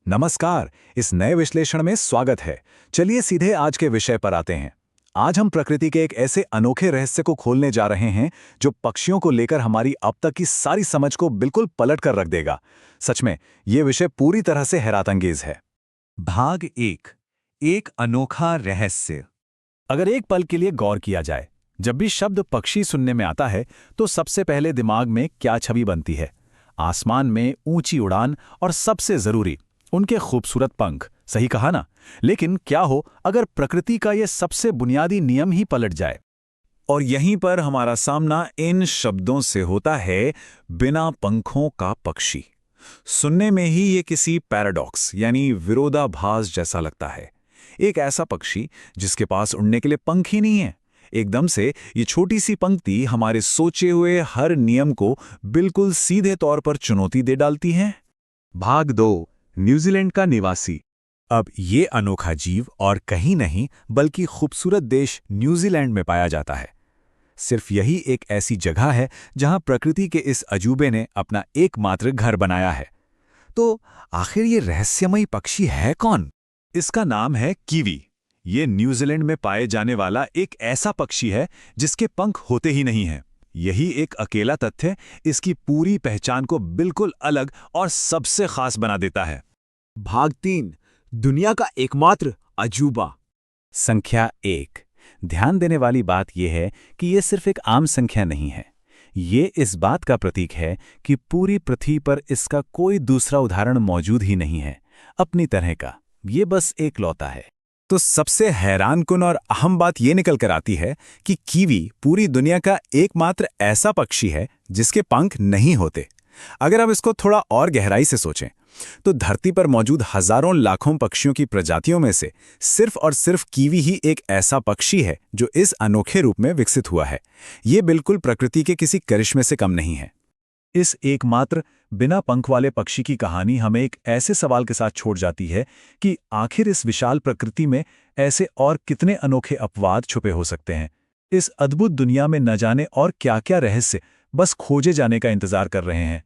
नमस्कार। इस नए विश्लेषण में स्वागत है। चलिए सीधे आज के विषय पर आते हैं। आज हम प्रकृति के एक ऐसे अनोखे रहस्य को खोलने जा रहे हैं जो पक्षियों को लेकर हमारी अब तक की सारी समझ को बिल्कुल पलट कर रख देगा। सच में ये विषय पूरी तरह से हैरतअंगेज है। भाग एक अनोखा रहस्य। अगर एक पल के लिए गौर किया जाए, जब भी शब्द पक्षी सुनने में आता है तो सबसे पहले दिमाग में क्या छवि बनती है? आसमान में ऊंची उड़ान और सबसे जरूरी उनके खूबसूरत पंख। सही कहा ना? लेकिन क्या हो अगर प्रकृति का यह सबसे बुनियादी नियम ही पलट जाए? और यहीं पर हमारा सामना इन शब्दों से होता है, बिना पंखों का पक्षी। सुनने में ही ये किसी पैराडॉक्स यानी विरोधाभास जैसा लगता है। एक ऐसा पक्षी जिसके पास उड़ने के लिए पंख ही नहीं है। एकदम से ये छोटी सी पंक्ति हमारे सोचे हुए हर नियम को बिल्कुल सीधे तौर पर चुनौती दे डालती है। भाग 2, न्यूजीलैंड का निवासी। अब ये अनोखा जीव और कहीं नहीं बल्कि खूबसूरत देश न्यूजीलैंड में पाया जाता है। सिर्फ यही एक ऐसी जगह है जहां प्रकृति के इस अजूबे ने अपना एकमात्र घर बनाया है। तो आखिर ये रहस्यमयी पक्षी है कौन? इसका नाम है कीवी। ये न्यूजीलैंड में पाए जाने वाला एक ऐसा पक्षी है जिसके पंख होते ही नहीं हैं। यही एक अकेला तथ्य इसकी पूरी पहचान को बिल्कुल अलग और सबसे खास बना देता है। भाग 3, दुनिया का एकमात्र अजूबा। संख्या 1। ध्यान देने वाली बात यह है कि यह सिर्फ एक आम संख्या नहीं है। ये इस बात का प्रतीक है कि पूरी पृथ्वी पर इसका कोई दूसरा उदाहरण मौजूद ही नहीं है अपनी तरह का। ये बस एक लौता है। तो सबसे हैरानकुन और अहम बात यह निकल कर आती है कि कीवी पूरी दुनिया का एकमात्र ऐसा पक्षी है जिसके पंख नहीं होते। अगर आप इसको थोड़ा और गहराई से सोचें तो धरती पर मौजूद हजारों लाखों पक्षियों की प्रजातियों में से सिर्फ और सिर्फ कीवी ही एक ऐसा पक्षी है जो इस अनोखे रूप में विकसित हुआ है। ये बिल्कुल प्रकृति के किसी करिश्मे से कम नहीं है। इस एकमात्र बिना पंख वाले पक्षी की कहानी हमें एक ऐसे सवाल के साथ छोड़ जाती है कि आखिर इस विशाल प्रकृति में ऐसे और कितने अनोखे अपवाद छुपे हो सकते हैं। इस अद्भुत दुनिया में न जाने और क्या क्या रहस्य बस खोजे जाने का इंतजार कर रहे हैं।